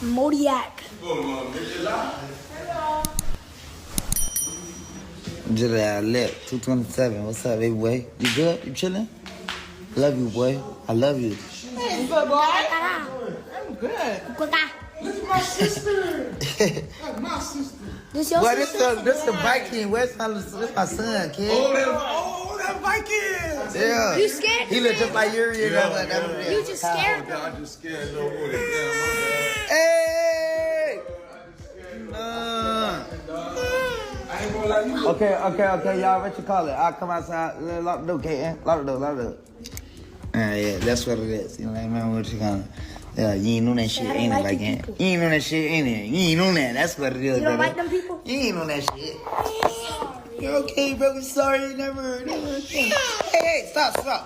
Modiak. Just that lip, 227. What's up, baby boy? You good? You chilling? Love you, boy. I love you. Hey, good boy. I'm good. Look at my sister. That's my sister. This your Boy, sister? this the Viking. Where's my son, kid? Oh, that Viking. Yeah. You scared? He look just like Yuri. Yeah. You just scared him. I just scared no more. Hey! I ain't gonna lie, you Okay, y'all. What you call it? I'll come outside. Lock the door, Kate. Lock the door. Yeah, that's what it is. You know what I mean? What you call it? Yeah, you ain't know that shit, ain't it? Like, you ain't know that shit, ain't it? You ain't know that. That's what it is. You don't like them people? You ain't know that shit. You're okay, bro. Sorry, never. Hey, stop.